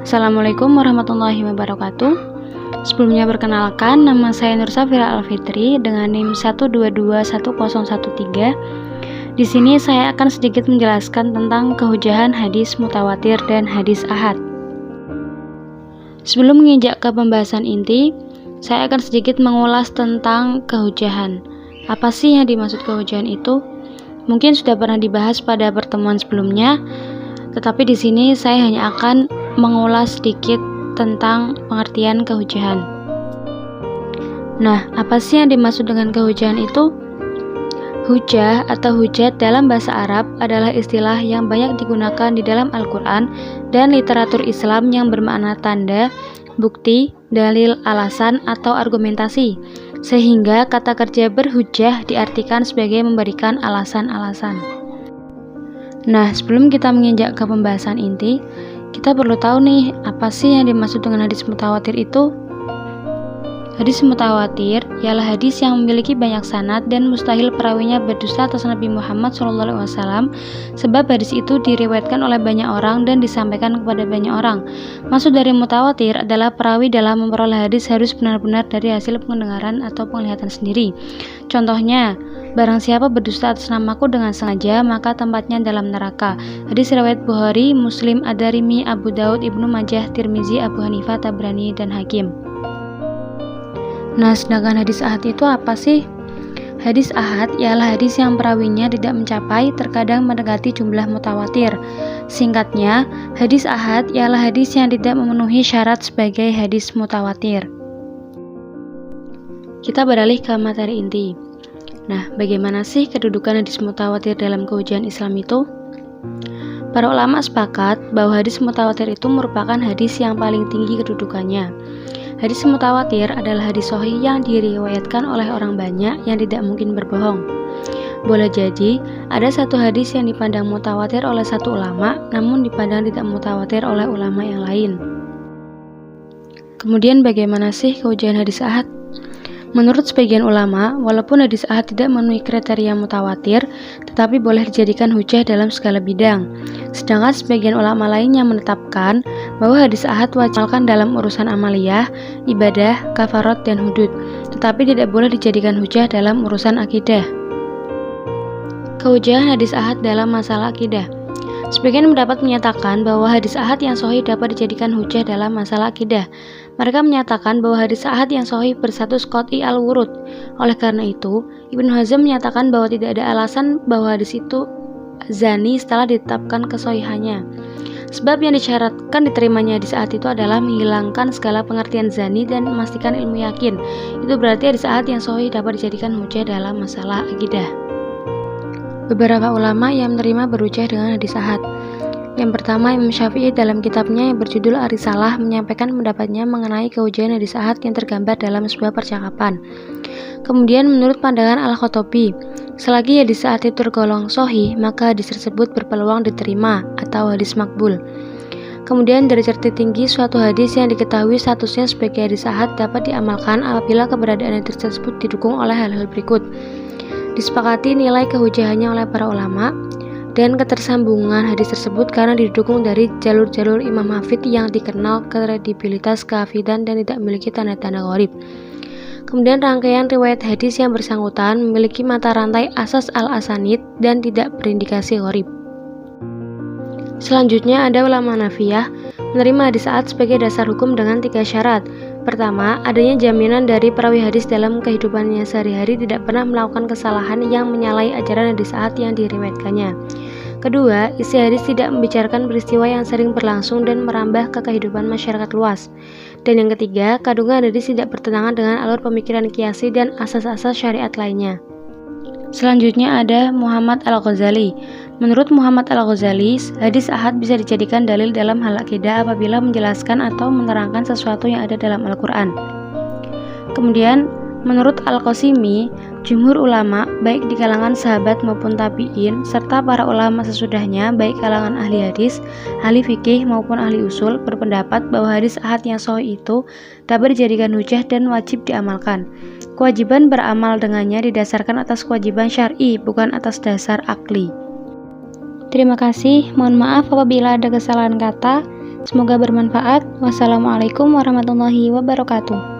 Assalamualaikum warahmatullahi wabarakatuh. Sebelumnya perkenalkan, nama saya Nur Safira Alfitri dengan NIM 1221013. Di sini saya akan sedikit menjelaskan tentang kehujahan hadis mutawatir dan hadis ahad. Sebelum menginjak ke pembahasan inti, saya akan sedikit mengulas tentang kehujahan. Apa sih yang dimaksud kehujahan itu? Mungkin sudah pernah dibahas pada pertemuan sebelumnya, tetapi di sini saya hanya akan mengulas sedikit tentang pengertian kehujahan. Nah, apa sih yang dimaksud dengan kehujahan itu? Hujah atau hujat dalam bahasa Arab adalah istilah yang banyak digunakan di dalam Al-Quran dan literatur Islam yang bermakna tanda, bukti, dalil, alasan, atau argumentasi, sehingga kata kerja berhujah diartikan sebagai memberikan alasan-alasan. Nah, sebelum kita menginjak ke pembahasan inti, kita perlu tahu nih, apa sih yang dimaksud dengan hadis mutawatir itu? Hadis mutawatir ialah hadis yang memiliki banyak sanad dan mustahil perawinya berdusta atas Nabi Muhammad SAW, sebab hadis itu diriwayatkan oleh banyak orang dan disampaikan kepada banyak orang. Maksud dari mutawatir adalah perawi dalam memperoleh hadis harus benar-benar dari hasil pendengaran atau penglihatan sendiri. Contohnya, barang siapa berdusta atas namaku dengan sengaja, maka tempatnya dalam neraka. Hadis riwayat Bukhari, Muslim, Ad-Darimi, Abu Daud, Ibnu Majah, Tirmizi, Abu Hanifah, Tabrani, dan Hakim. Nah, sedangkan hadis ahad itu apa sih? Hadis ahad ialah hadis yang perawinya tidak mencapai, terkadang mendekati jumlah mutawatir. Singkatnya, hadis ahad ialah hadis yang tidak memenuhi syarat sebagai hadis mutawatir. Kita beralih ke materi inti. Nah, bagaimana sih kedudukan hadis mutawatir dalam kehujahan Islam itu? Para ulama sepakat bahwa hadis mutawatir itu merupakan hadis yang paling tinggi kedudukannya. Hadis mutawatir adalah hadis sahih yang diriwayatkan oleh orang banyak yang tidak mungkin berbohong. Boleh jadi, ada satu hadis yang dipandang mutawatir oleh satu ulama, namun dipandang tidak mutawatir oleh ulama yang lain. Kemudian bagaimana sih kehujahan hadis ahad? Menurut sebagian ulama, walaupun hadis ahad tidak memenuhi kriteria mutawatir, tetapi boleh dijadikan hujah dalam segala bidang. Sedangkan sebagian ulama lain yang menetapkan bahwa hadis ahad wajibkan dalam urusan amaliyah, ibadah, kafarat, dan hudud, tetapi tidak boleh dijadikan hujah dalam urusan akidah. Kehujahan hadis ahad dalam masalah akidah. Sebagian pendapat menyatakan bahwa hadis ahad yang sahih dapat dijadikan hujah dalam masalah akidah. Mereka menyatakan bahwa hadis ahad yang sahih berstatus qat'i al-wurud. Oleh karena itu, Ibnu Hazm menyatakan bahwa tidak ada alasan bahwa hadis itu zani setelah ditetapkan kesahihannya. Sebab yang disyaratkan diterimanya hadis ahad itu adalah menghilangkan segala pengertian zani dan memastikan ilmu yakin. Itu berarti hadis ahad yang sahih dapat dijadikan hujah dalam masalah akidah. Beberapa ulama yang menerima berhujah dengan hadis ahad. Yang pertama, Imam Syafi'i dalam kitabnya yang berjudul Ar-Risalah menyampaikan pendapatnya mengenai kehujahan hadis ahad yang tergambar dalam sebuah percakapan. Kemudian menurut pandangan Al-Khattabi, selagi hadis ahad itu tergolong sahih, maka hadis tersebut berpeluang diterima atau hadis makbul. Kemudian derajat tertinggi suatu hadis yang diketahui statusnya sebagai hadis ahad dapat diamalkan apabila keberadaan hadis tersebut didukung oleh hal-hal berikut. Disepakati nilai kehujahannya oleh para ulama dan ketersambungan hadis tersebut karena didukung dari jalur-jalur Imam Hafidh yang dikenal kredibilitas kehafidhan dan tidak memiliki tanda-tanda gharib. Kemudian rangkaian riwayat hadis yang bersangkutan memiliki mata rantai asas al-asanid dan tidak berindikasi gharib. Selanjutnya ada ulama Nafiyah menerima hadis ahad sebagai dasar hukum dengan 3 syarat. Pertama, adanya jaminan dari perawi hadis dalam kehidupannya sehari-hari tidak pernah melakukan kesalahan yang menyalahi ajaran hadis ahad yang diriwayatkannya. Kedua, isi hadis tidak membicarakan peristiwa yang sering berlangsung dan merambah ke kehidupan masyarakat luas. Dan yang ketiga, kandungan hadis tidak bertentangan dengan alur pemikiran qiyasi dan asas-asas syariat lainnya. Selanjutnya ada Muhammad Al-Ghazali. Menurut Muhammad Al-Ghazali, hadis ahad bisa dijadikan dalil dalam hal akidah apabila menjelaskan atau menerangkan sesuatu yang ada dalam Al-Quran. Kemudian, menurut Al-Qasimi, jumhur ulama, baik di kalangan sahabat maupun tabi'in, serta para ulama sesudahnya, baik kalangan ahli hadis, ahli fikih maupun ahli usul, berpendapat bahwa hadis ahad yang sahih itu dapat dijadikan hujah dan wajib diamalkan. Kewajiban beramal dengannya didasarkan atas kewajiban syar'i, bukan atas dasar akli. Terima kasih, mohon maaf apabila ada kesalahan kata. Semoga bermanfaat. Wassalamualaikum warahmatullahi wabarakatuh.